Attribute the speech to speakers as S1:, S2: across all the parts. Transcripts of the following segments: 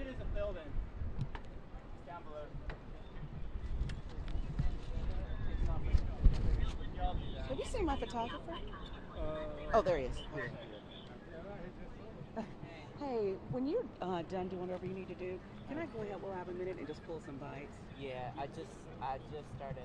S1: isn't filled in. It's down below.
S2: Have you seen my photographer? Oh, there he is. Okay. Hey, when you're done doing whatever you need to do, can I go ahead? We'll have a minute and just pull some bites.
S3: Yeah, I just started.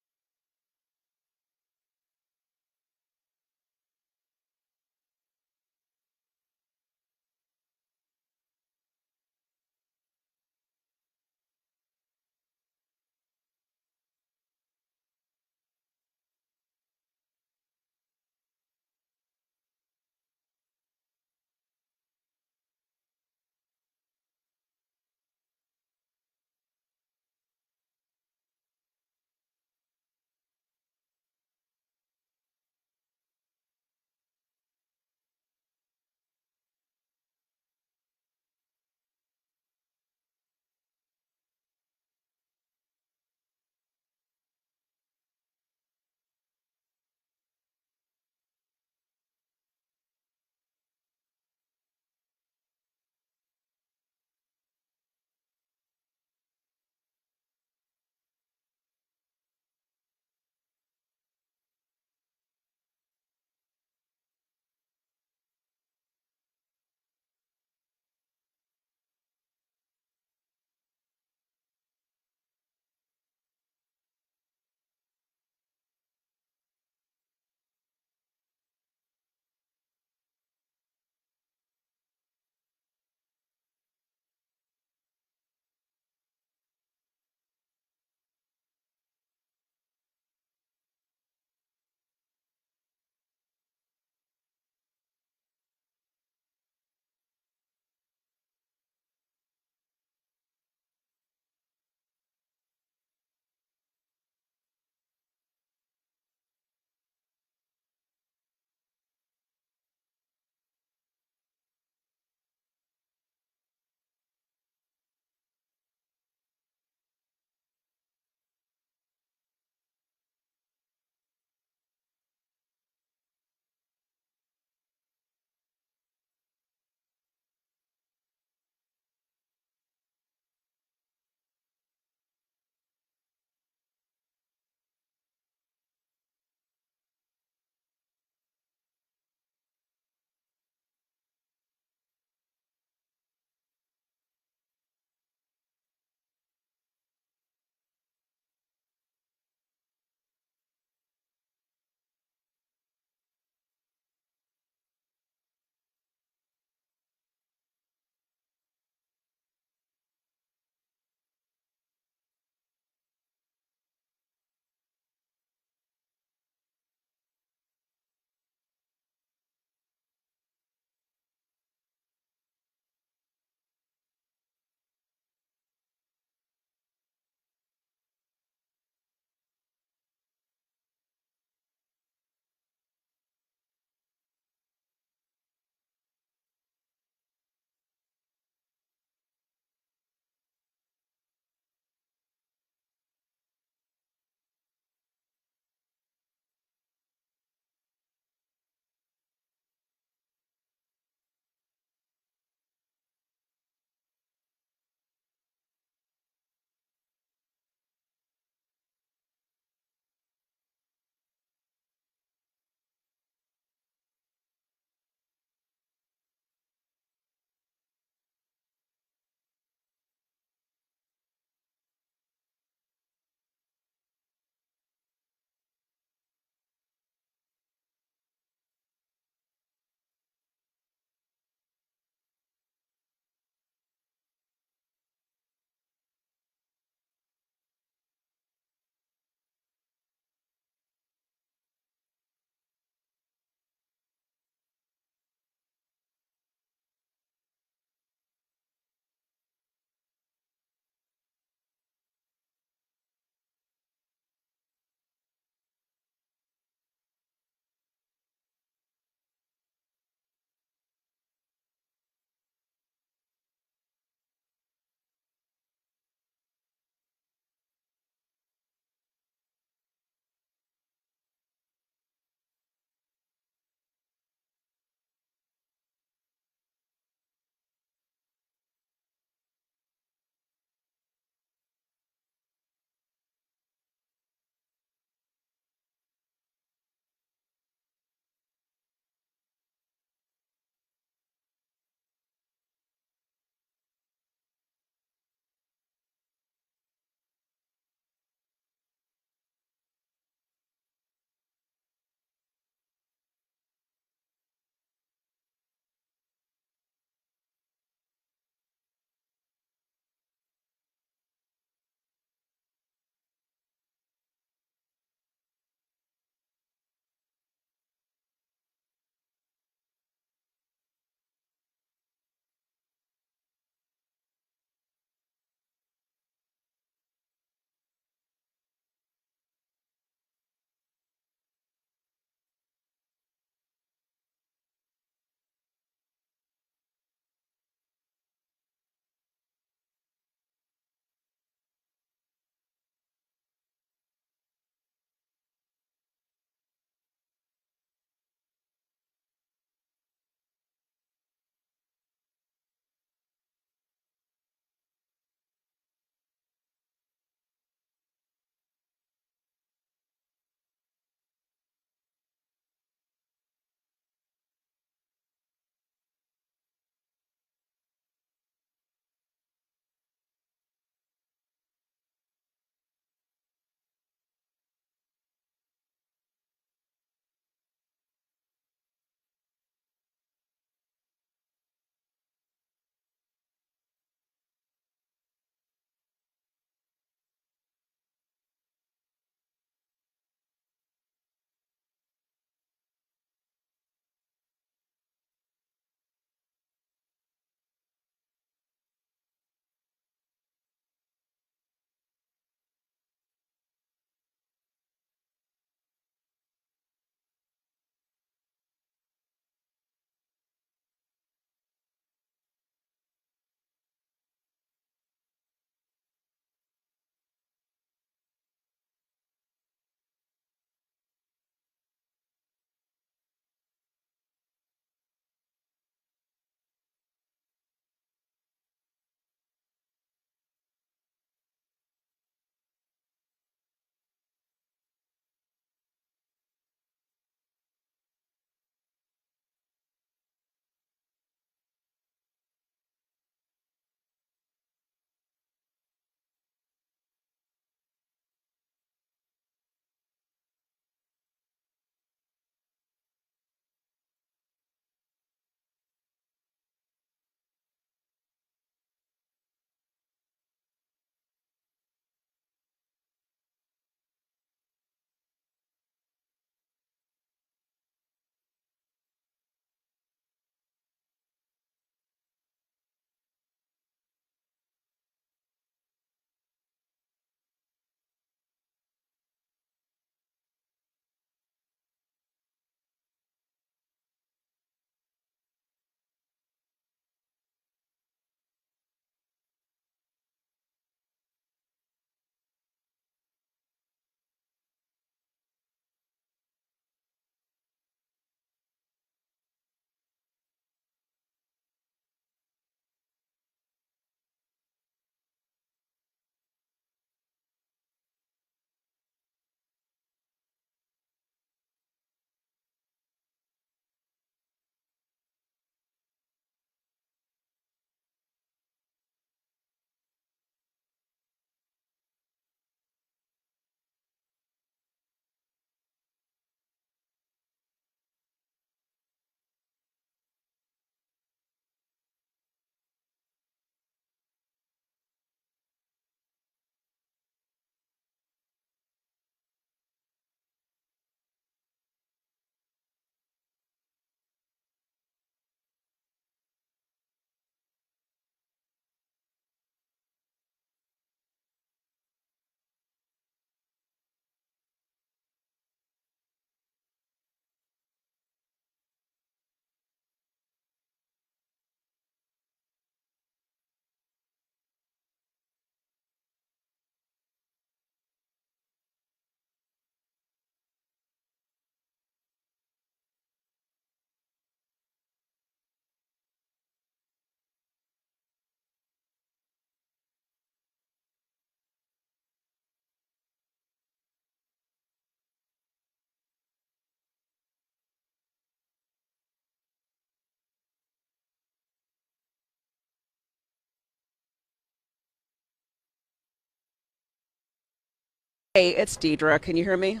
S2: Hey, it's Deidre. Can you hear me?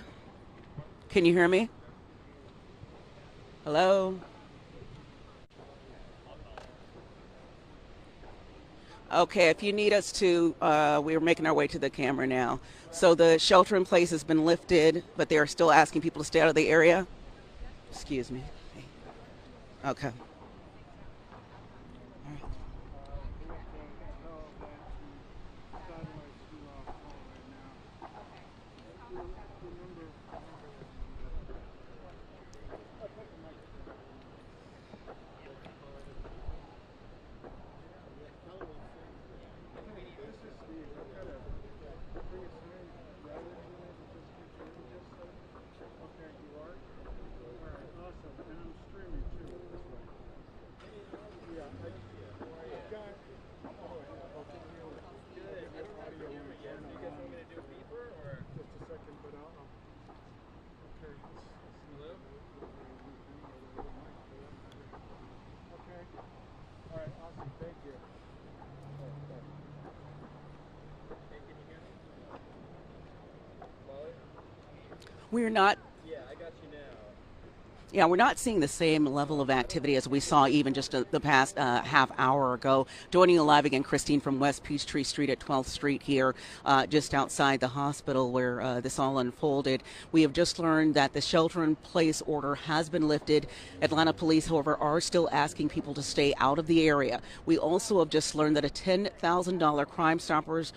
S2: Can you hear me? Hello? Okay, if you need us to, we're making our way to the camera now. So the shelter in place has been lifted, but they are still asking people to stay out of the area. Excuse me. Okay. We're not. Yeah, we're not seeing the same level of activity as we saw even just the past half hour ago. Joining you live again, Christine, from West Peachtree Street at 12th Street here, just outside the hospital where this all unfolded. We have just learned that the shelter-in-place order has been lifted. Atlanta police, however, are still asking people to stay out of the area. We also have just learned that a $10,000 Crime Stoppers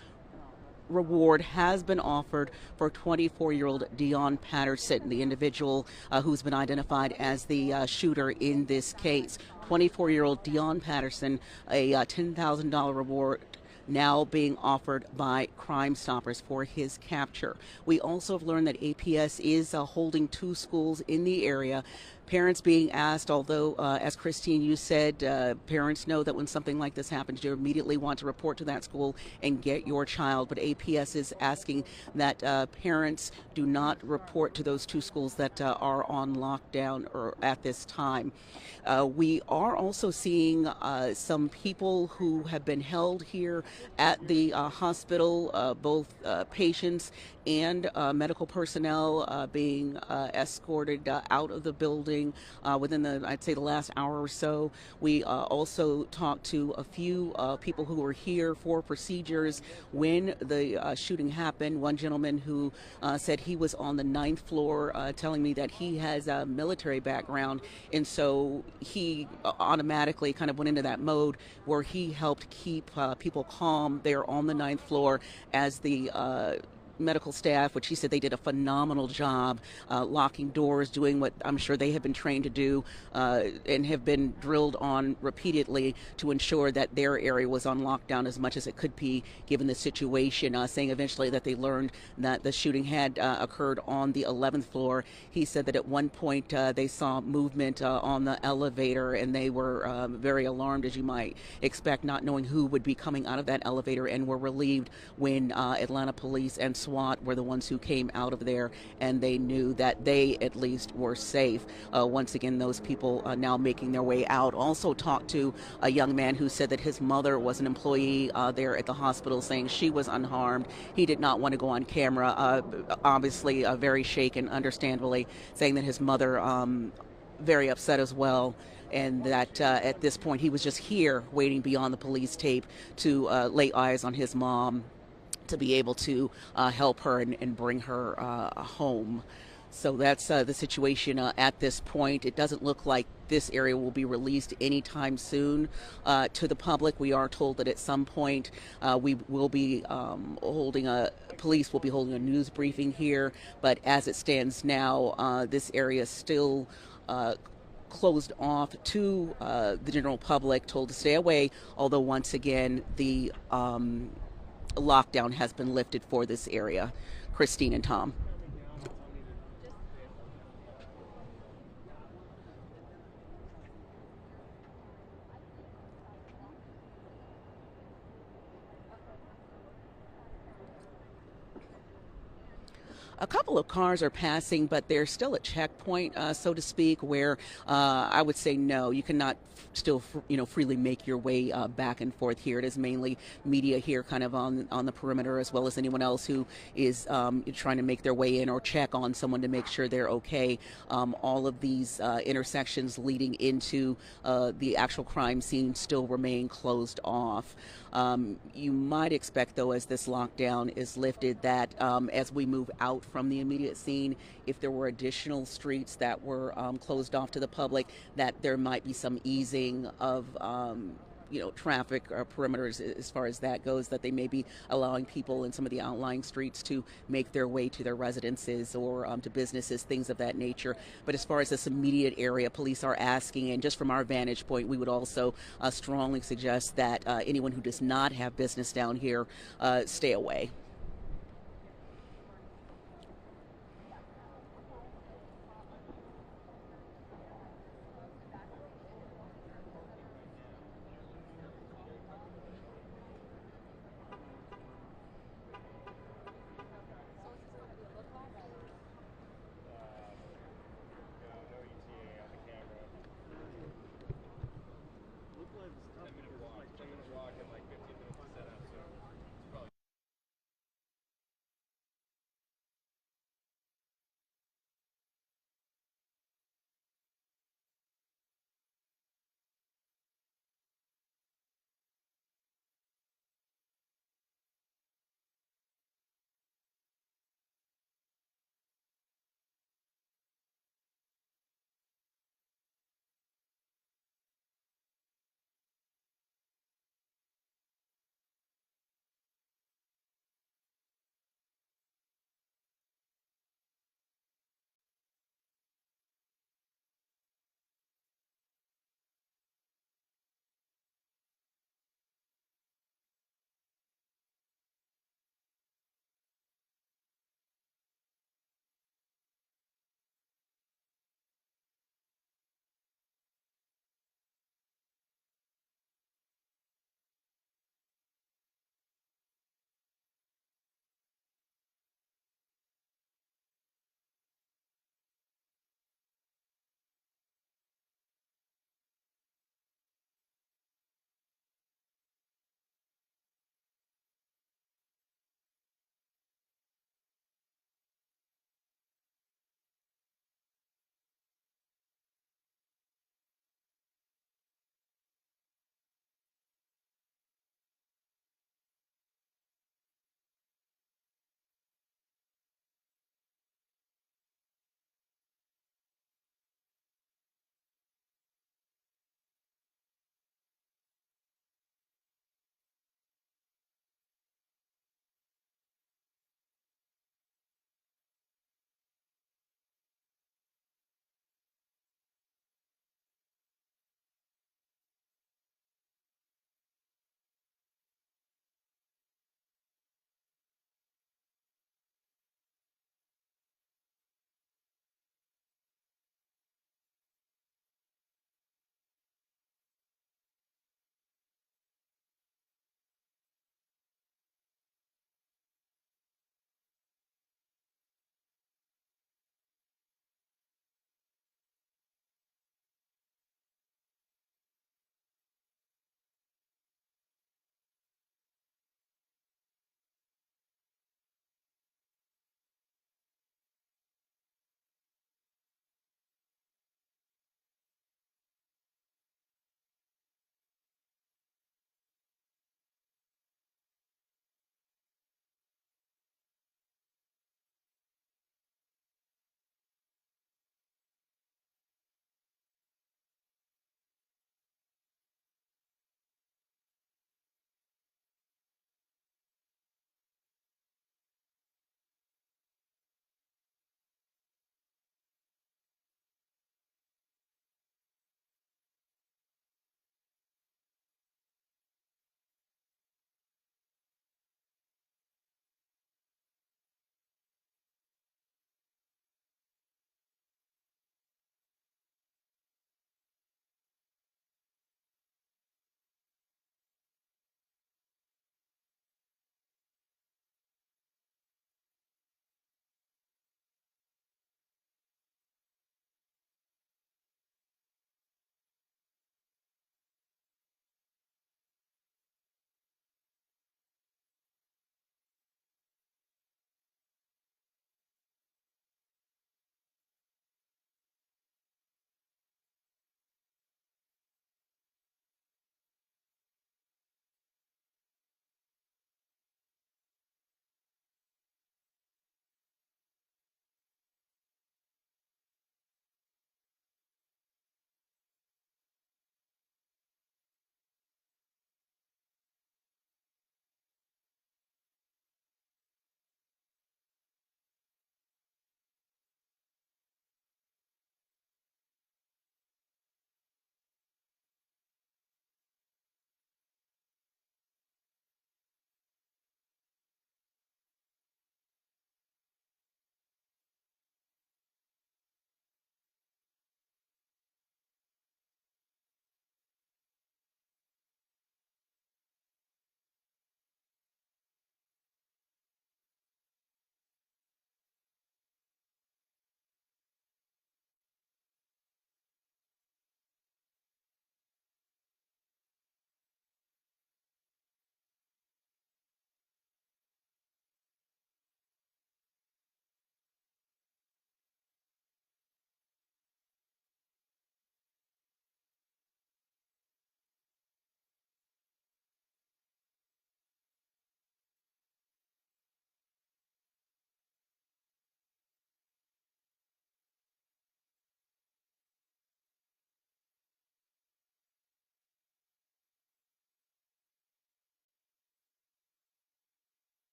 S2: reward has been offered for 24-year-old Dion Patterson, the individual who's been identified as the shooter in this case. 24-year-old Dion Patterson, a $10,000 reward now being offered by Crime Stoppers for his capture. We also have learned that APS is holding two schools in the area. Parents being asked, although, as Christine, you said, parents know that when something like this happens, you immediately want to report to that school and get your child. But APS is asking that parents do not report to those two schools that are on lockdown or at this time. We are also seeing some people who have been held here at the hospital, both patients and medical personnel being escorted out of the building within I'd say, the last hour or so. We also talked to a few people who were here for procedures when the shooting happened. One gentleman who said he was on the 9th floor, telling me that he has a military background, and so he automatically kind of went into that mode where he helped keep people calm there on the 9th floor as the medical staff, which he said they did a phenomenal job locking doors, doing what I'm sure they have been trained to do and have been drilled on repeatedly to ensure that their area was on lockdown as much as it could be given the situation, saying eventually that they learned that the shooting had occurred on the 11th floor. He said that at one point they saw movement on the elevator, and they were very alarmed, as you might expect, not knowing who would be coming out of that elevator, and were relieved when Atlanta police and SWAT were the ones who came out of there, and they knew that they at least were safe. Once again, those people now making their way out. Also talked to a young man who said that his mother was an employee there at the hospital, saying she was unharmed. He did not want to go on camera, obviously very shaken, understandably, saying that his mother very upset as well, and that at this point he was just here waiting beyond the police tape to lay eyes on his mom to be able to help her and bring her home. So that's the situation at this point. It doesn't look like this area will be released anytime soon to the public. We are told that at some point we will be police will be holding a news briefing here, but as it stands now, this area is still closed off to the general public, told to stay away, although once again the lockdown has been lifted for this area. Christine and Tom. A couple of cars are passing, but there's still a checkpoint, so to speak, where I would say no, you cannot still freely make your way back and forth here. It is mainly media here, kind of on the perimeter, as well as anyone else who is trying to make their way in or check on someone to make sure they're okay. All of these intersections leading into the actual crime scene still remain closed off. You might expect, though, as this lockdown is lifted, that as we move out from the immediate scene, if there were additional streets that were closed off to the public, that there might be some easing of traffic or perimeters as far as that goes, that they may be allowing people in some of the outlying streets to make their way to their residences or to businesses, things of that nature. But as far as this immediate area, police are asking, and just from our vantage point, we would also strongly suggest that anyone who does not have business down here stay away.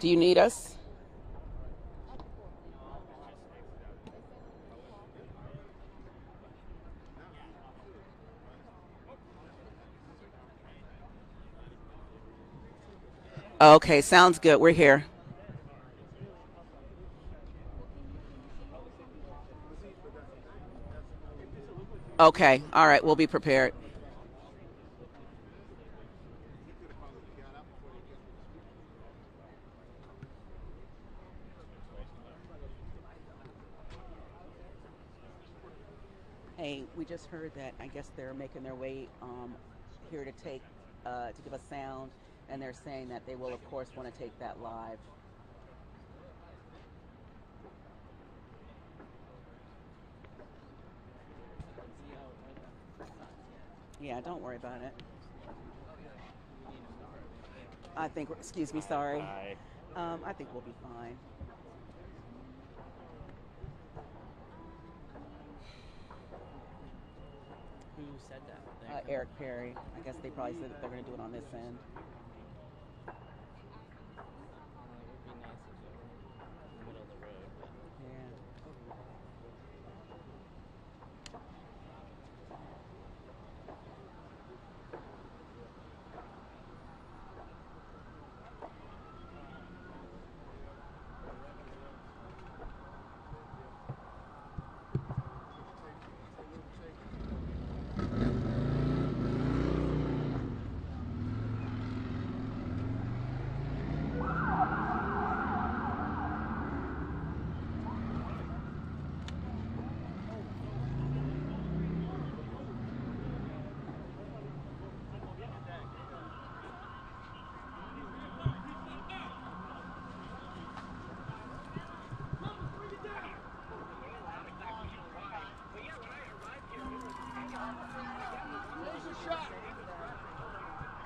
S2: Do you need us? Okay, sounds good. We're here. Okay, all right, we'll be prepared. Hey, we just heard that I guess they're making their way here to take to give us sound, and they're saying that they will, of course, want to take that live. Yeah, don't worry about it. I think. Excuse me, sorry.
S4: Hi.
S2: I think we'll be fine.
S3: Who said that?
S2: Eric Perry. I guess they probably said that they're going to do it on this end.
S3: It would be nice if it were in the middle of the road, but
S2: Yeah.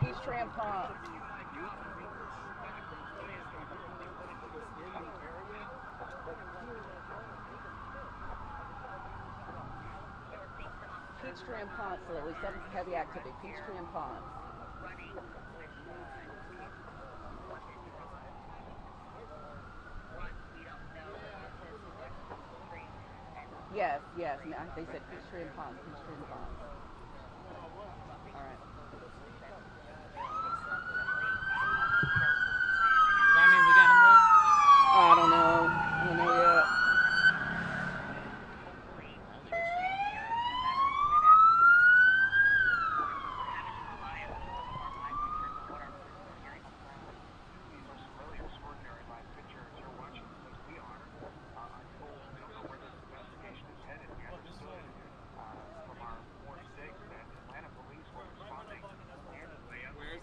S2: Peachtree and Palms. Peachtree and Ponce, so at least some heavy activity. Peachtree and Ponce. Yes, yes. They said Peachtree and Ponce. Peachtree and Ponce. All right.
S3: does that mean we gotta move?
S2: I don't know. I don't know yet.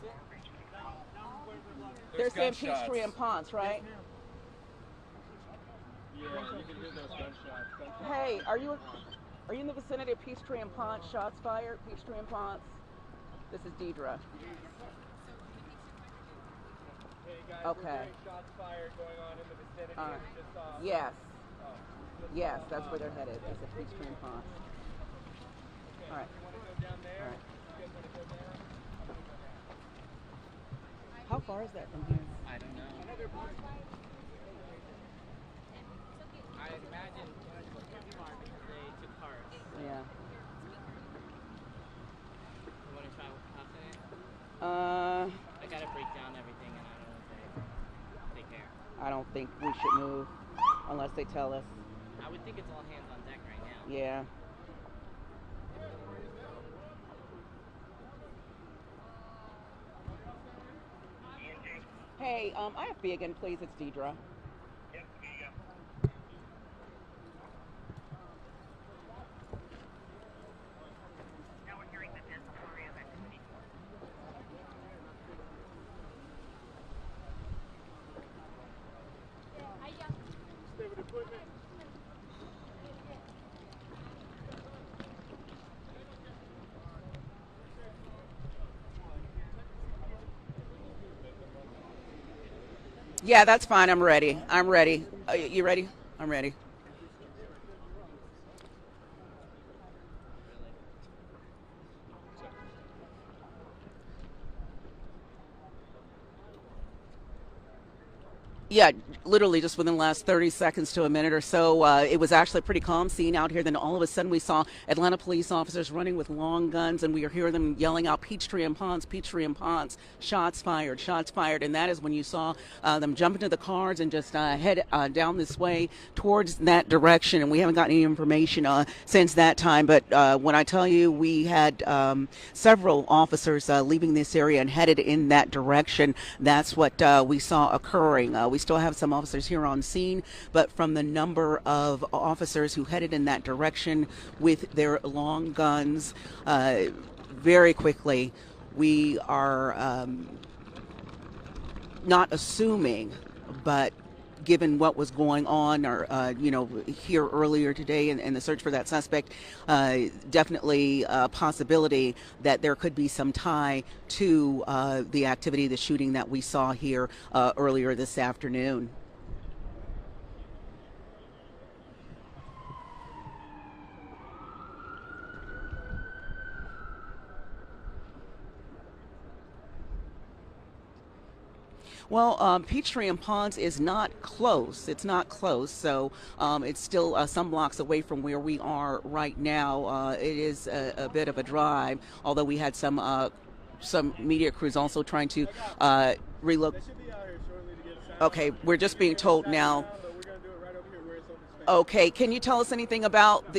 S3: I'll give it a shot.
S1: Where is it?
S2: They're
S1: There's
S2: saying
S1: gunshots.
S2: Peachtree and Ponce, right?
S1: Yeah, you can hear those gunshots.
S2: Hey, are you in the vicinity of Peachtree and Ponce? Shots fired. Peachtree and Ponce. This is Deidre.
S1: Hey guys,
S2: Okay.
S1: we're hearing shots fired going on in the vicinity.
S2: All right.
S1: We just saw.
S2: Yes.
S1: Oh,
S2: Yes, that's where they're headed. They said Peachtree and Ponce.
S1: okay.
S2: All right.
S1: You want to go down there?
S2: All right.
S1: You guys want to go there? I'm gonna go down.
S2: How far is that from here?
S3: I don't know. I imagine it was too far because they took cars.
S2: Yeah.
S3: You want to try passing it?
S2: Uh,
S3: I gotta break down everything and I don't know if they care.
S2: I don't think we should move unless they tell us.
S3: I would think it's all hands on deck right now.
S2: Yeah. Hey, IFB again, please. It's Deidre. Yeah, that's fine. I'm ready. I'm ready. You ready? I'm ready. Yeah, literally just within the last 30 seconds to a minute or so. It was actually a pretty calm scene out here. Then all of a sudden we saw Atlanta police officers running with long guns, and we were hearing them yelling out, Peachtree and Ponce, Peachtree and Ponce, shots fired, shots fired. And that is when you saw them jump into the cars and just head down this way towards that direction. And we haven't gotten any information since that time. But when I tell you we had several officers leaving this area and headed in that direction, that's what we saw occurring. We still have some officers here on scene, but from the number of officers who headed in that direction with their long guns, very quickly, we are not assuming, but given what was going on, or here earlier today in the search for that suspect, definitely a possibility that there could be some tie to the activity, the shooting that we saw here earlier this afternoon. Well, Peachtree and Ponce is not close. It's not close, so it's still some blocks away from where we are right now. It is a bit of a drive, although we had some media crews also trying to relocate.
S1: They should be out here shortly to get a sound.
S2: Okay, we're just being told now.
S1: But we're going to do it right over here where it's open space.
S2: Okay, can you tell us anything about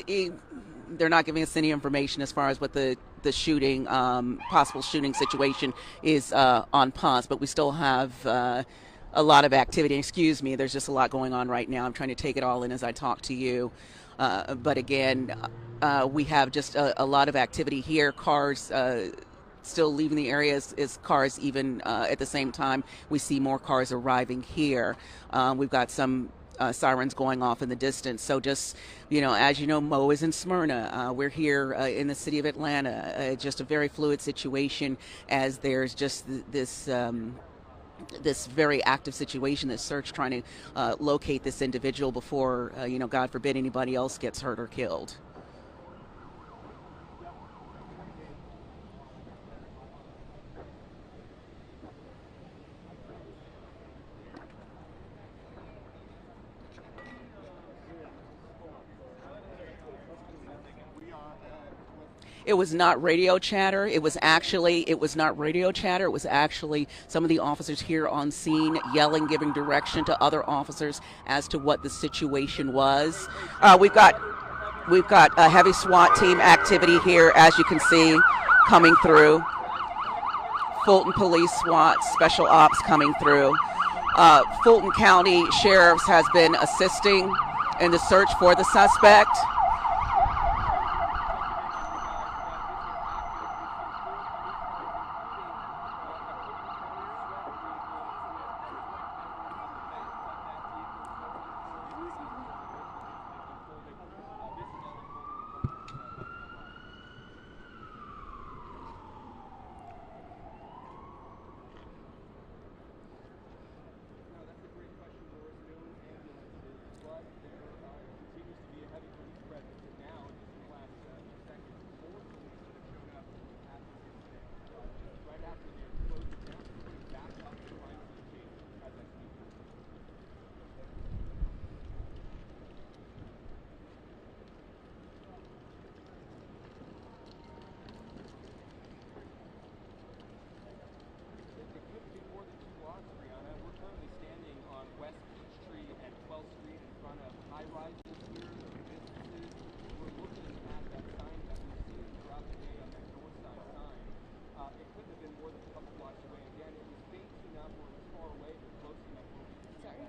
S2: they're not giving us any information as far as what the shooting, possible shooting situation is on Ponce, but we still have a lot of activity. Excuse me, there's just a lot going on right now. I'm trying to take it all in as I talk to you. But again, we have just a lot of activity here. Cars still leaving the area as cars even at the same time. We see more cars arriving here. We've got some sirens going off in the distance. So just, as you know, Mo is in Smyrna. We're here in the city of Atlanta. Just a very fluid situation as there's just this very active situation, this search trying to locate this individual before, God forbid, anybody else gets hurt or killed. It was not radio chatter. It was not radio chatter. It was actually some of the officers here on scene yelling, giving direction to other officers as to what the situation was. We've got a heavy SWAT team activity here, as you can see, coming through. Fulton Police SWAT Special Ops coming through. Fulton County Sheriffs has been assisting in the search for the suspect.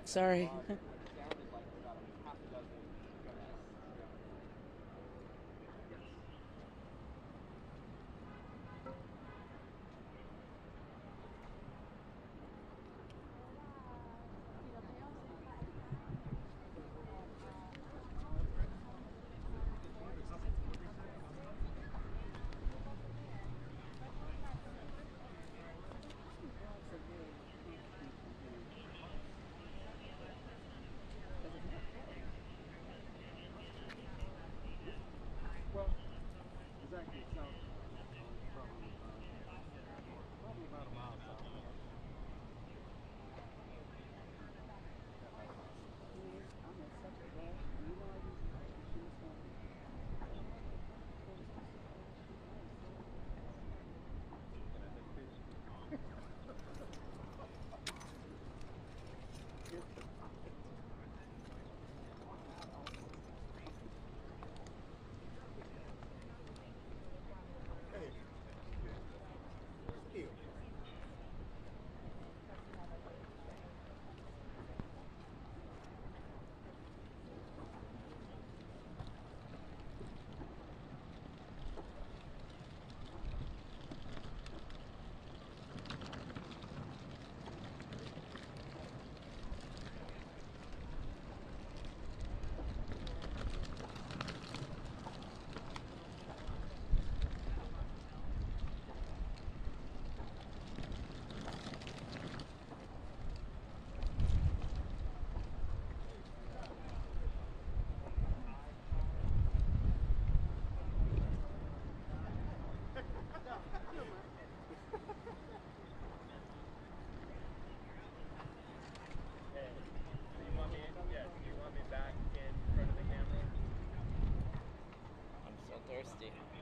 S2: Sorry.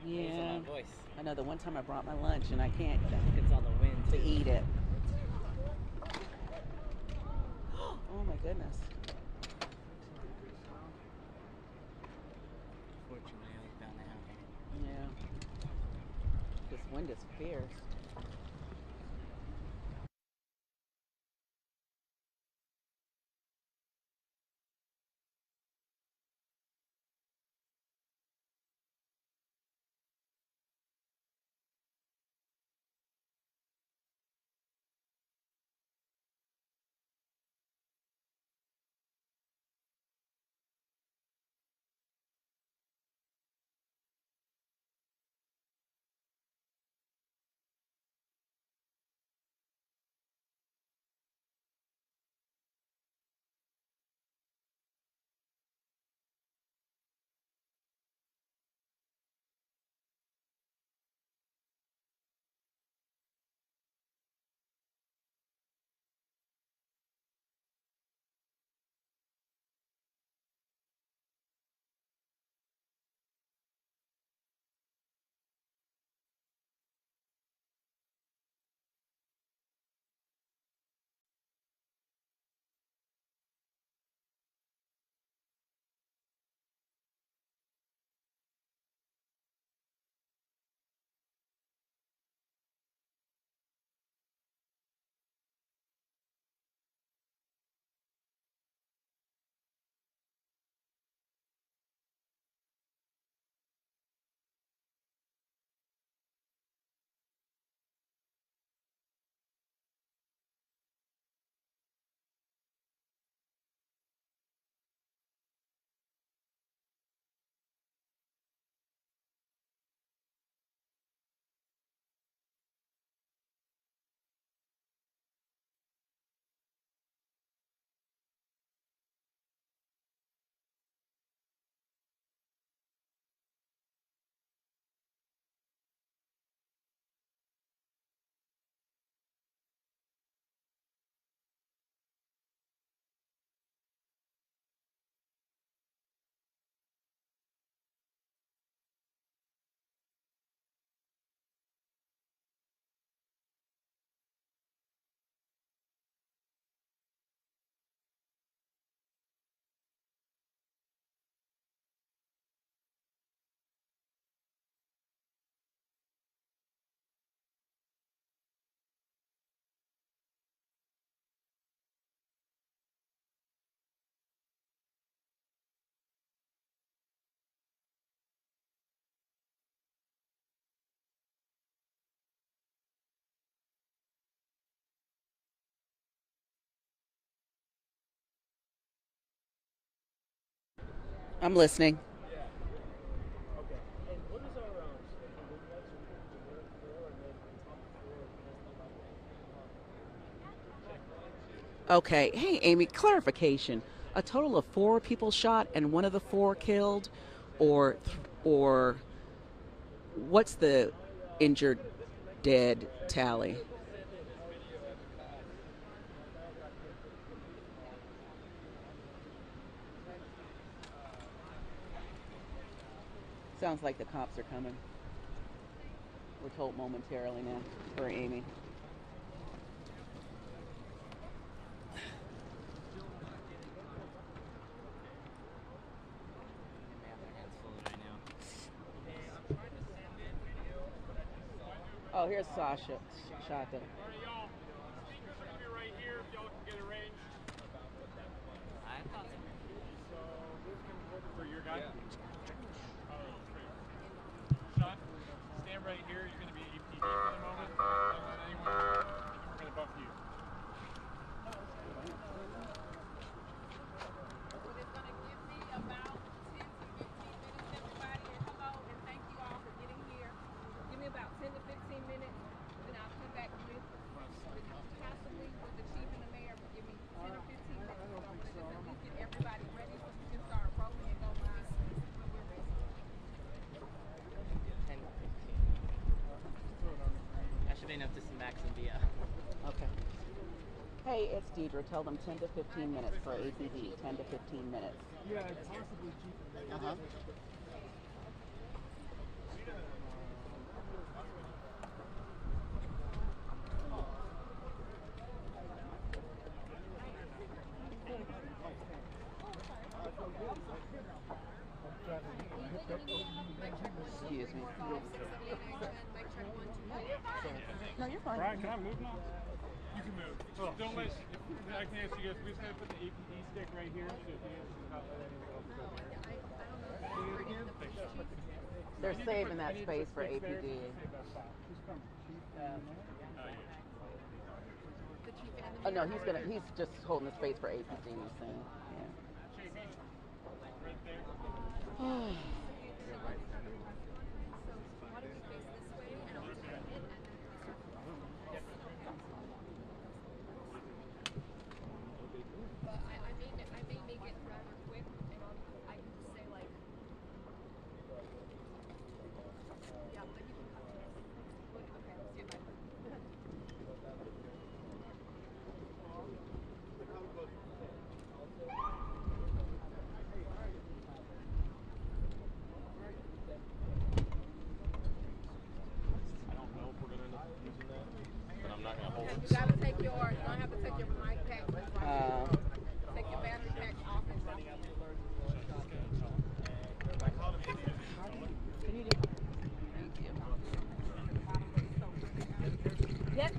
S3: Losing
S2: Yeah.
S3: my voice.
S2: I know the one time I brought my lunch and I can't
S3: I think it's on the wind
S2: to
S3: too.
S2: eat it. Oh my goodness.
S3: Fortunately, I was bound to happen.
S2: Yeah. This wind is fierce. I'm listening.
S1: Okay. And what is our schedule? We got some people to work for, and then we talked before, and something like that.
S2: Okay. Hey, Amy, clarification. A total of 4 people shot and one of the 4 killed, or what's the injured dead tally? Sounds like the cops are coming. We're told momentarily now for Amy.
S3: They have their hands full right now.
S2: Oh, here's Sasha. Shaka.
S1: Alright, y'all. Speakers are gonna be right here if y'all can get arranged.
S3: I thought so.
S1: So this can work for your guy. Yeah. Oh, that's great. Sean, stand right here. You're gonna be APD for the moment. Don't let anyone. And we're gonna buff you.
S4: But it's going to give me about 10 to 15 minutes, everybody. And hello, and thank you all for getting here. Give me about 10 to 15 minutes, then I'll come back with possibly with the chief and the mayor. But give me 10 or 15 minutes. So I'm going to just at least get everybody ready so we can start rolling and go live when we're ready.
S3: 10 to 15. That should be enough to max and be out.
S2: Okay. Hey, it's Deidre. Tell them 10 to 15 minutes for APD. 10 to 15 minutes.
S1: Yeah, possibly cheaper.
S2: Uh huh. Excuse me.
S4: 3, 4, 5, 6, 7, 8, 9, 10. Mic check 1, 2, 3.
S2: No, you're fine.
S1: Brian, can I move now? You can move. Oh, don't let. I can ask you guys. We just gotta put the APD stick right here. So if you just not let anyone else go there.
S4: I don't know.
S1: Again?
S2: They're saving that space for APD.
S1: Who's coming? Chief and
S4: The chief and the
S2: Oh no,
S4: mayor.
S2: he's just holding the space for APD. He's saying, yeah.
S1: right there.
S4: So why don't we face this way and I'll take it and then but I may make it rather quick and I can just say like yeah, but you can come to this. Okay, stand by.
S5: I don't know if we're going to end up using that, but I'm not going to hold
S4: Okay,
S5: it.
S4: you gotta take your, you don't have to take your mic pack. Take your battery pack off and drop it.
S2: Can you do? Thank you.
S4: Yep.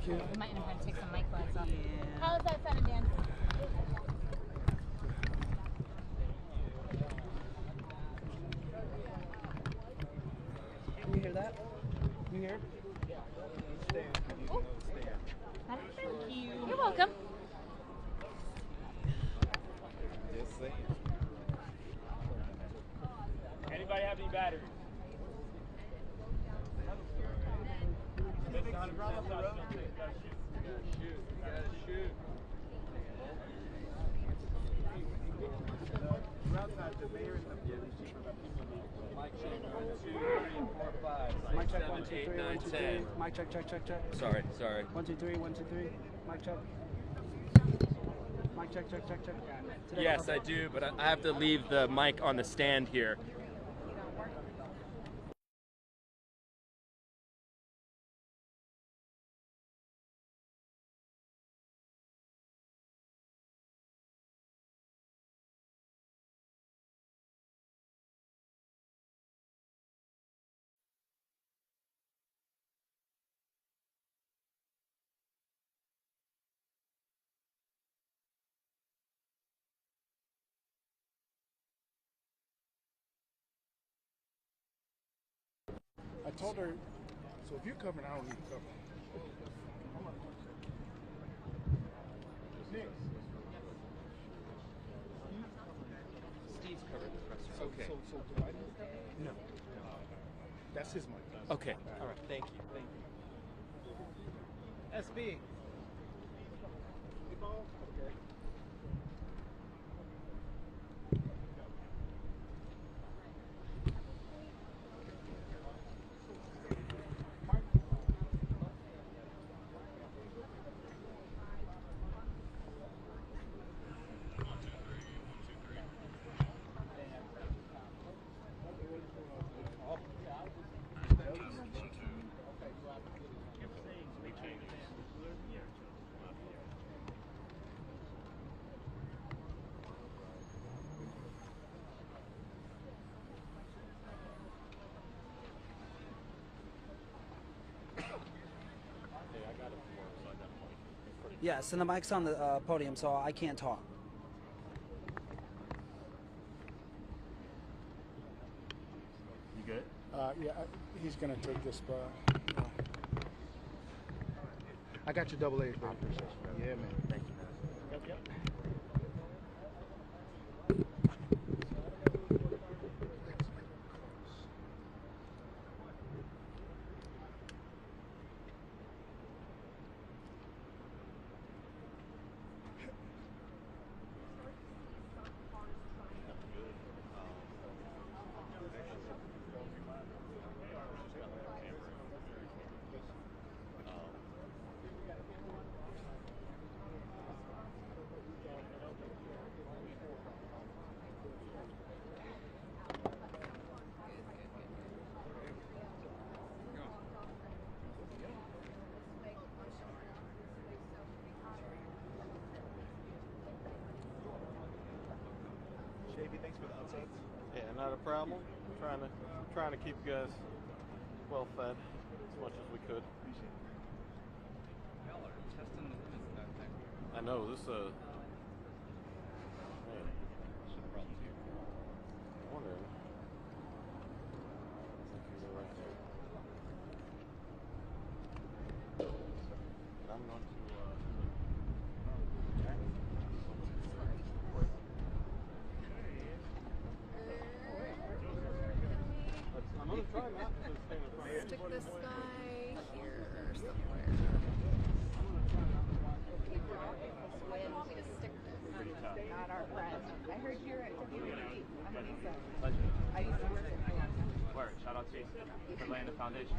S6: You might know how to take some mic lights off. How's that sounding, Dan?
S2: Can you hear that? You hear?
S6: Thank you. You're welcome.
S5: Just saying.
S1: Anybody have any batteries? It's 100% touch. You gotta shoot. You gotta shoot.
S7: We're outside the mayor and the
S5: Mic check 1, 2, 3, 4, 5,
S7: Mic
S5: 6,
S7: check
S5: 7,
S7: 1, 2,
S5: 8,
S7: 3,
S5: 9,
S7: 1, 2, 3.
S5: 10.
S7: Mic check, check, check, check.
S5: Sorry.
S7: 1, 2, 3, 1, 2, 3. Mic check. Mic check, check, check, check. Today,
S5: Yes, I do, but I have to leave the mic on the stand here.
S7: I told her, so if you're covering, I don't need to cover.
S5: Steve's covered the press.
S7: So do I need to cover? No. That's his mic.
S5: Okay. All right. Thank you.
S1: SB.
S7: Okay.
S8: Yes, and the mic's on the podium, so I can't talk.
S5: You good?
S7: Yeah, he's gonna take this spot. I got your double A's, bro. Yeah, man.
S5: Thank you, man.
S7: Yep.
S5: AP, thanks for the updates.
S9: Yeah, not a problem. Trying to keep you guys well fed as much as we could.
S3: Y'all are testing the limits back there.
S9: I know this. Man,
S3: Some problems here.
S9: I'm wondering. I think you're right there. I'm going to. I'm going to try not to stand in front of
S4: Stick
S9: anybody.
S4: this guy here somewhere. How do you want me to stick this?
S7: Not our friend. I heard you're at WAD. I'm Lisa.
S3: Pleasure.
S7: I used to work in a long time.
S3: Word. Shout out to you for laying the foundation.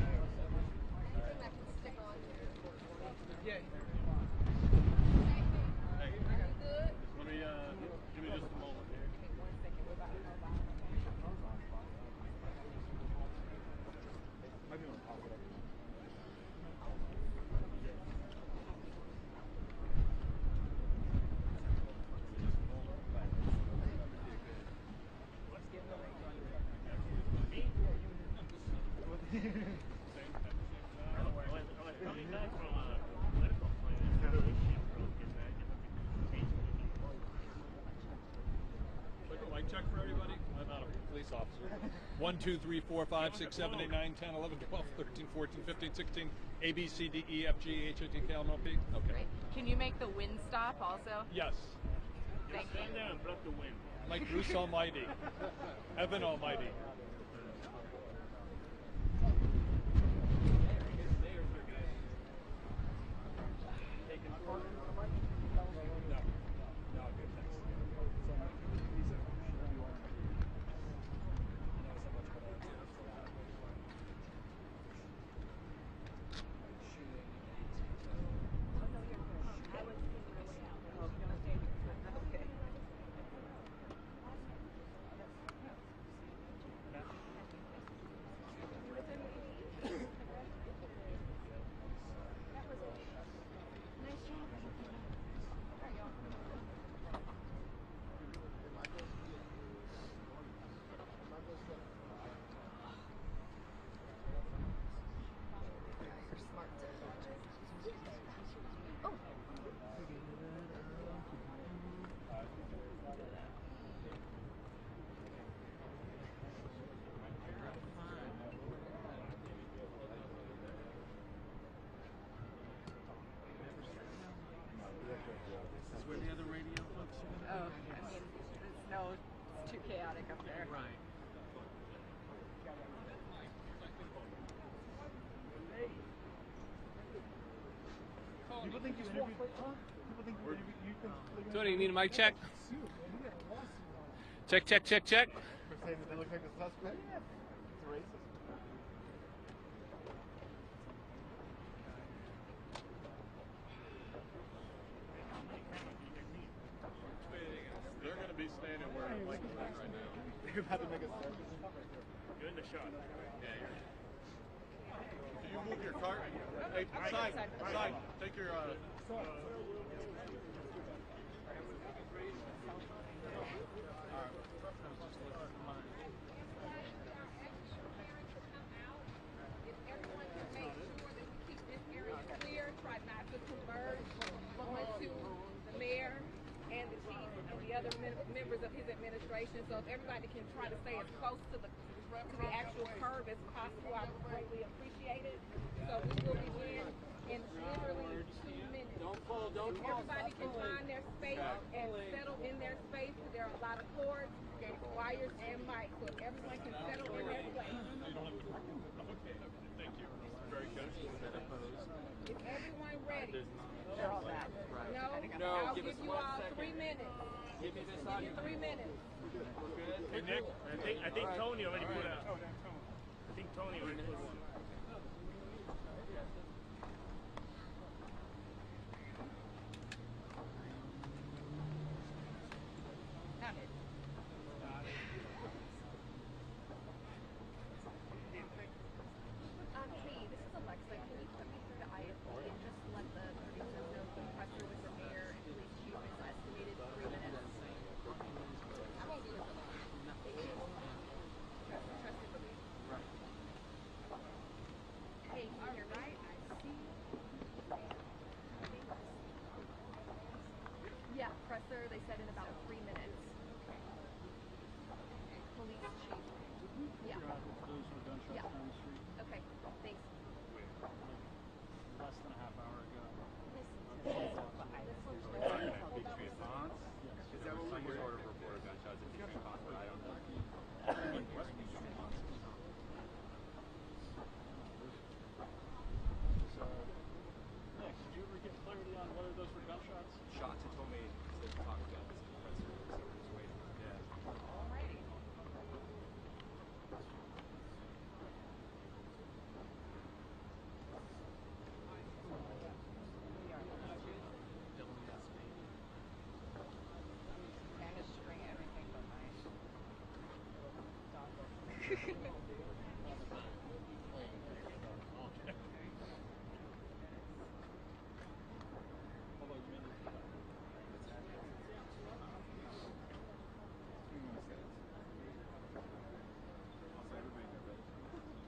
S4: Anything that can stick on here.
S3: Yeah.
S1: Hey,
S4: Are you good?
S1: let me, give me just a moment here.
S7: Okay, 1 second. We're about to go by.
S5: Might be able to pause it up.
S1: Mic check for everybody. I'm not a police officer. 1, 2, 3, 4, 5, 6, 7, 8, 9, 10, 11, 12, 13, 14, 15, 16, A, B, C, D, E, F, G, H, I, J, K, L, M, N, O, P. Okay.
S7: Can you make the wind stop also?
S1: Yes.
S7: Thank you.
S1: Like Bruce Almighty. Heaven Almighty.
S3: Where the other radio folks are?
S7: Oh, I mean, it's too chaotic up there.
S3: Right.
S5: People think you interviewed. People think you interviewed. You can.
S3: Tony, you need a mic check? Check, check, check, check.
S5: For saying that they look like the suspect. It's racist.
S1: They're going to be standing where Mike is right now.
S5: They're about to make a circus.
S1: You're in the shot. Yeah, you're in. Do you move your cart? Hey, side. Take your,
S4: If everyone can make sure that we keep this area clear, try not to converge onto the mayor and the chief and the other members of his administration. So if everybody can try to stay as close to the actual curb as possible, I would greatly appreciate it. So we will begin in literally 2 minutes. Everybody can find their space and settle in their space. There are a lot of cords, wires, and mics. So if everyone can settle in their place.
S1: thank you. Very good.
S4: Is everyone ready?
S7: They're all back.
S4: No, I'll give you all 3 minutes.
S3: Give me this
S4: Give you 3 minutes.
S10: Hey Nick, I think Tony already put out. I think Tony already put one.
S7: Not it.
S4: Hey, this is Alexa. Sir, they said in about 3 minutes. Police chief. Yeah.
S1: Those were gunshots
S4: Yeah.
S1: down the street.
S4: Okay, thanks.
S1: Less than a half hour ago.
S5: Is that what we order report of gunshots if you can possibly? I don't know.
S1: Next, did you ever get clarity on whether those were gunshots?
S5: Shots. He told me to talk about this in the press room, so we're just waiting. Yeah.
S4: Alrighty.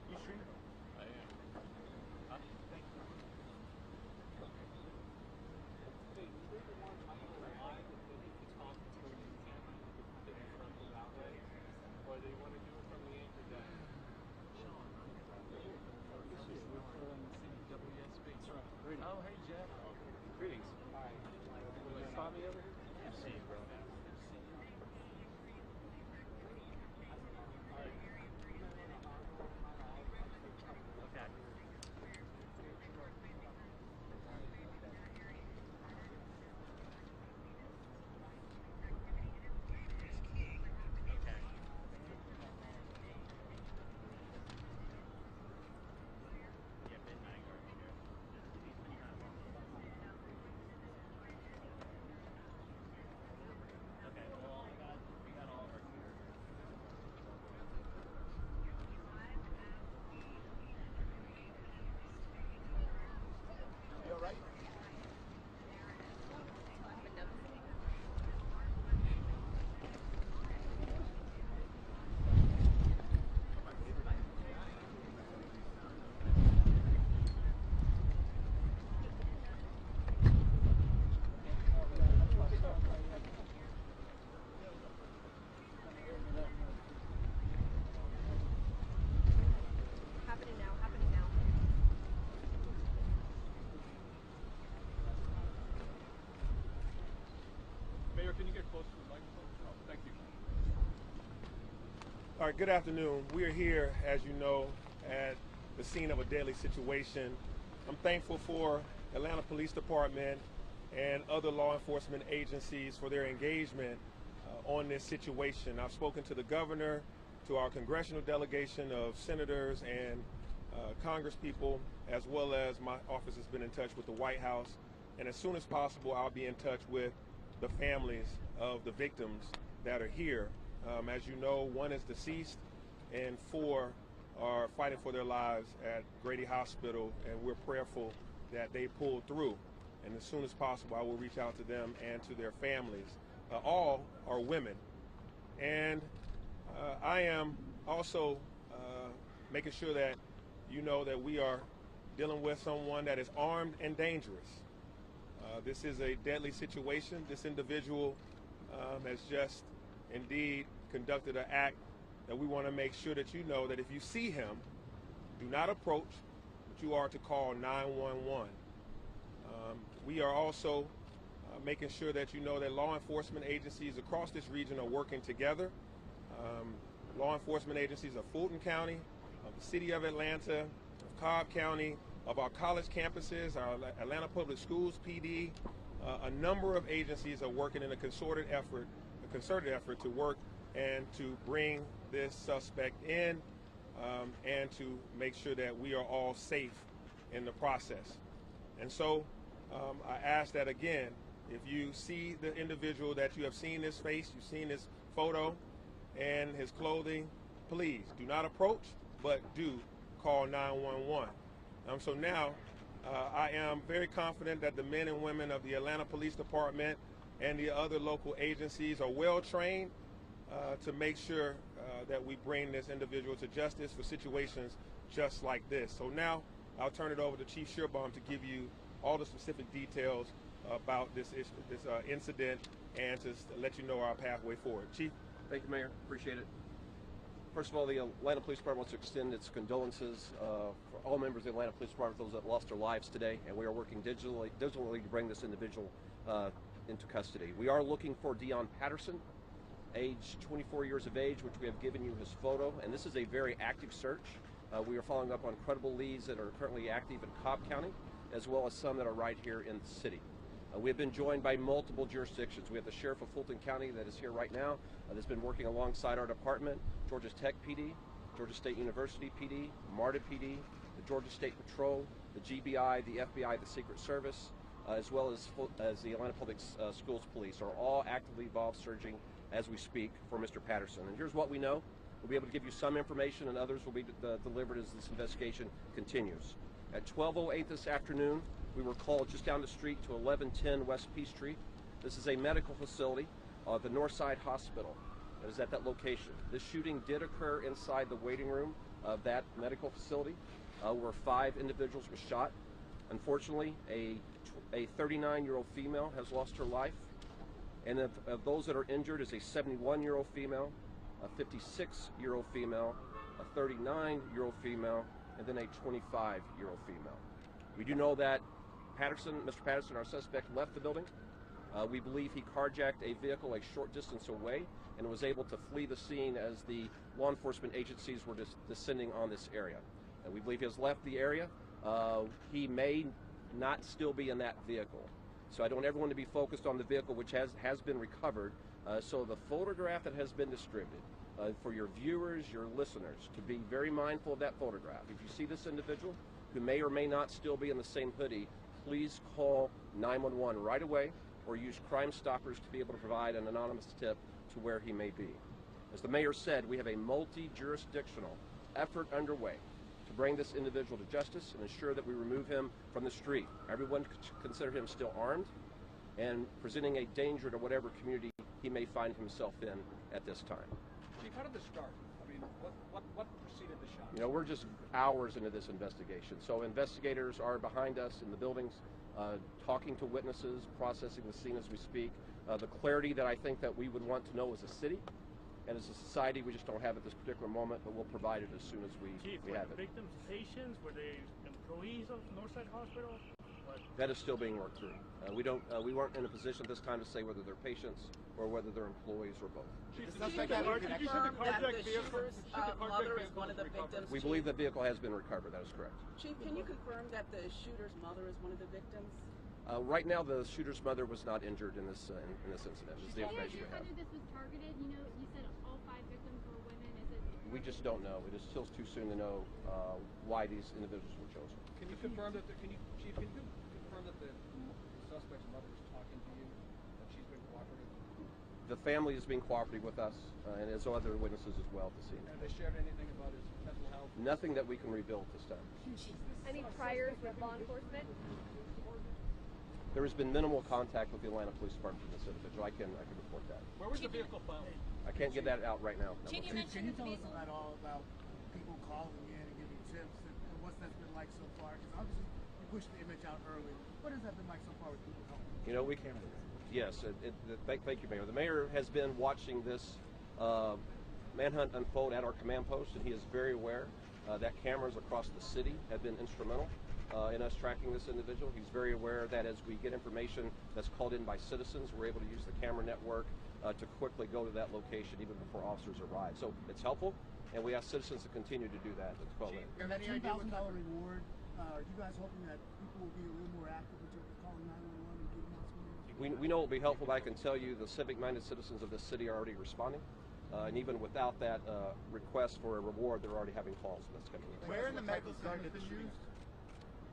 S1: You sure? I am. Thank you.
S9: Or they want to do it from the anchor deck.
S1: Oh, hey, Jeff.
S5: Greetings.
S9: Hi. Will you spot me over here?
S5: See you, bro. Okay. Okay. Yeah, midnight or okay, well, we got all of our gear.
S1: You all right?
S4: Happening now, happening now.
S1: Mayor, can you get closer to the microphone? Oh, thank you.
S9: All right, good afternoon. We are here, as you know, at the scene of a deadly situation. I'm thankful for Atlanta Police Department and other law enforcement agencies for their engagement on this situation. I've spoken to the governor, to our congressional delegation of senators and congresspeople, as well as my office has been in touch with the White House. And as soon as possible, I'll be in touch with the families of the victims that are here. As you know, 1 is deceased and 4 are fighting for their lives at Grady Hospital, and we're prayerful that they pull through. And as soon as possible, I will reach out to them and to their families. All are women. And I am also making sure that you know that we are dealing with someone that is armed and dangerous. This is a deadly situation. This individual has just indeed conducted an act that we want to make sure that you know that if you see him, do not approach, but you are to call 911. We are also making sure that you know that law enforcement agencies across this region are working together. Law enforcement agencies of Fulton County, of the City of Atlanta, of Cobb County, of our college campuses, our Atlanta Public Schools PD, a number of agencies are working in a concerted effort to work and to bring this suspect in and to make sure that we are all safe in the process. And so I ask that again, if you see the individual that you have seen his face, you've seen his photo and his clothing, please do not approach, but do call 911. So now I am very confident that the men and women of the Atlanta Police Department and the other local agencies are well trained to make sure that we bring this individual to justice for situations just like this. So now I'll turn it over to Chief Shearbaum to give you all the specific details about this incident and to let you know our pathway forward. Chief?
S11: Thank you, Mayor. Appreciate it. First of all, the Atlanta Police Department wants to extend its condolences for all members of the Atlanta Police Department, those that lost their lives today, and we are working digitally to bring this individual into custody. We are looking for Deon Patterson, age 24 years of age, which we have given you his photo, and this is a very active search. We are following up on credible leads that are currently active in Cobb County, as well as some that are right here in the city. We have been joined by multiple jurisdictions. We have the Sheriff of Fulton County that is here right now, that's been working alongside our department, Georgia Tech PD, Georgia State University PD, MARTA PD, the Georgia State Patrol, the GBI, the FBI, the Secret Service, as well as the Atlanta Public Schools Police are all actively involved searching as we speak for Mr. Patterson. And here's what we know. We'll be able to give you some information, and others will be delivered as this investigation continues. At 12:08 this afternoon, we were called just down the street to 1110 West Peachtree. This is a medical facility, the Northside Hospital, that is at that location. This shooting did occur inside the waiting room of that medical facility, where 5 individuals were shot. Unfortunately, a 39-year-old female has lost her life, and of those that are injured is a 71-year-old female, a 56-year-old female, a 39-year-old female, and then a 25-year-old female. We do know that Mr. Patterson, our suspect, left the building. We believe he carjacked a vehicle a short distance away and was able to flee the scene as the law enforcement agencies were descending on this area. We believe he has left the area. He may not still be in that vehicle. So I don't want everyone to be focused on the vehicle, which has been recovered. So the photograph that has been distributed, for your viewers, your listeners, to be very mindful of that photograph. If you see this individual who may or may not still be in the same hoodie, please call 911 right away or use Crime Stoppers to be able to provide an anonymous tip to where he may be. As the mayor said, we have a multi-jurisdictional effort underway to bring this individual to justice and ensure that we remove him from the street. Everyone consider him still armed and presenting a danger to whatever community he may find himself in at this time.
S12: Chief, how did this start? I mean, what preceded the shot?
S11: You know, we're just hours into this investigation. So investigators are behind us in the buildings, talking to witnesses, processing the scene as we speak. The clarity that I think that we would want to know as a city and as a society, we just don't have at this particular moment, but we'll provide it as soon as we have it.
S10: Were the victims patients? Were they employees of Northside Hospital?
S11: That is still being worked through. We weren't in a position at this time to say whether they're patients or whether they're employees or both.
S4: Chief, can you confirm that the shooter's mother is one of the victims?
S11: We believe the vehicle has been recovered. That is correct.
S4: Chief, can you confirm that the shooter's mother is one of the victims?
S11: Right now, the shooter's mother was not injured in this incident. Is the information we have.
S6: This was targeted. You know, you said all 5 victims were women. Is it?
S11: We just don't know. It is still too soon to know why these individuals were chosen.
S12: Can you confirm that? Chief, can you confirm that the suspect's mother is talking to you? That she's been cooperative?
S11: The family is being cooperative with us, and as other witnesses as well at the scene.
S12: Have they shared anything about his mental health?
S11: Nothing that we can reveal at this time.
S13: Any priors with law enforcement?
S11: There has been minimal contact with the Atlanta Police Department for this individual. I can report that.
S12: Where was the vehicle found?
S11: I can't get that out right now.
S6: Chief,
S14: can you tell us at all about people calling in and giving tips and what's that been like so far? Because obviously you pushed the image out early. What has that been like so far with people calling?
S11: You know, yes. Thank you, Mayor. The mayor has been watching this manhunt unfold at our command post, and he is very aware that cameras across the city have been instrumental in us tracking this individual. He's very aware that as we get information that's called in by citizens, we're able to use the camera network to quickly go to that location even before officers arrive. So it's helpful, and we ask citizens to continue to do that. That's well.
S14: And that $10,000 reward, are you guys hoping that people will be a little more active in terms of calling 911 and giving out some news?
S11: We know it will be helpful, but I can tell you the civic-minded citizens of this city are already responding. And even without that request for a reward, they're already having calls that's coming in.
S14: Where in the medical center did the shooting?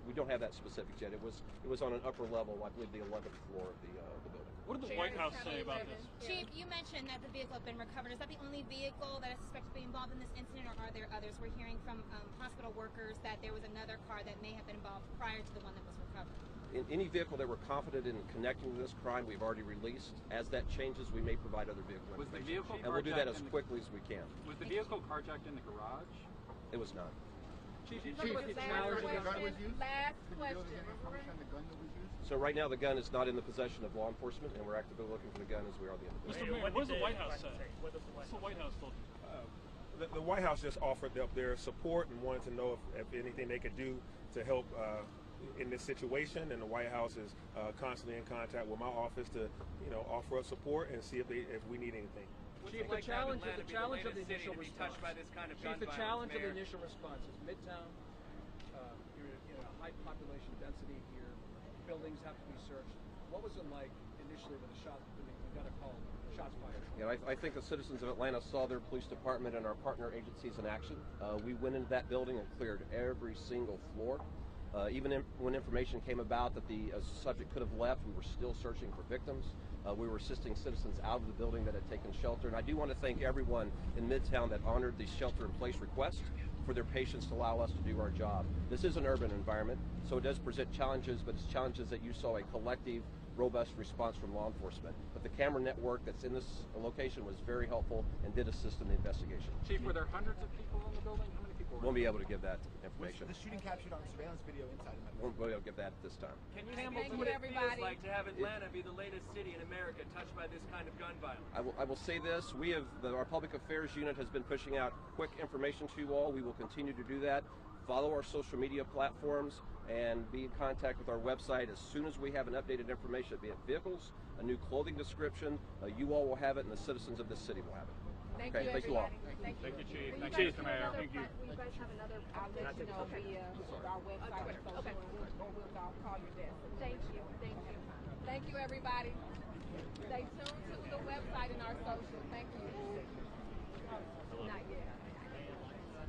S11: We don't have that specifics yet. It was on an upper level, I believe the 11th floor of the building.
S1: What did the White House say about this?
S6: Chief, you mentioned that the vehicle had been recovered. Is that the only vehicle that is suspected to be involved in this incident, or are there others? We're hearing from hospital workers that there was another car that may have been involved prior to the one that was recovered.
S11: In any vehicle that we're confident in connecting to this crime, we've already released. As that changes, we may provide other vehicle information. And we'll do that as quickly as we can.
S15: Was the vehicle carjacked in the garage?
S11: It was not.
S12: Chief, you talk about the challenge of the gun was used?
S4: Last
S14: Can you
S4: question.
S14: give us any information on the gun that was used?
S11: So right now the gun is not in the possession of law enforcement, and we're actively looking for the gun as we are the individual.
S1: Mr. Mayor, what does the White House say? What's the White House told you?
S9: The White House just offered up their support and wanted to know if anything they could do to help in this situation. And the White House is constantly in contact with my office to, offer up support and see if we need anything.
S12: Chief, the challenge of the initial response. Chief, the challenge of the initial response is Midtown. You're in a high population density here. Buildings have to be searched. What was it like initially when you got a call, shots fired?
S11: Yeah, I think the citizens of Atlanta saw their police department and our partner agencies in action. We went into that building and cleared every single floor. Even when information came about that the subject could have left, we were still searching for victims. We were assisting citizens out of the building that had taken shelter. And I do want to thank everyone in Midtown that honored the shelter-in-place request for their patience to allow us to do our job. This is an urban environment, so it does present challenges, but it's challenges that you saw a collective, robust response from law enforcement. But the camera network that's in this location was very helpful and did assist in the investigation.
S12: Chief, were there hundreds of people in the building? How many people were
S11: Won't be able to give that information.
S14: Was the shooting captured on surveillance video inside of that?
S11: Won't be able to give that at this time.
S3: Can you handle what it feels like to have Atlanta be the latest city in America touched by this kind of gun violence?
S11: I will say this, our public affairs unit has been pushing out quick information to you all. We will continue to do that. Follow our social media platforms and be in contact with our website as soon as we have an updated information, be it vehicles, a new clothing description. You all will have it and the citizens of this city will have it.
S4: Thank
S11: Okay,
S4: you,
S11: thank you all.
S4: Thank you,
S1: Chief.
S4: Will you
S1: Thank
S4: guys
S1: you,
S4: have
S1: Mayor.
S4: another
S1: Thank you.
S13: Will you guys have another?
S4: I'll let you know via our website or social,
S13: Okay.
S4: or we'll call your desk.
S13: Thank you. Thank you.
S4: Thank you, everybody. Stay tuned to the website and our social. Thank you. Not yet.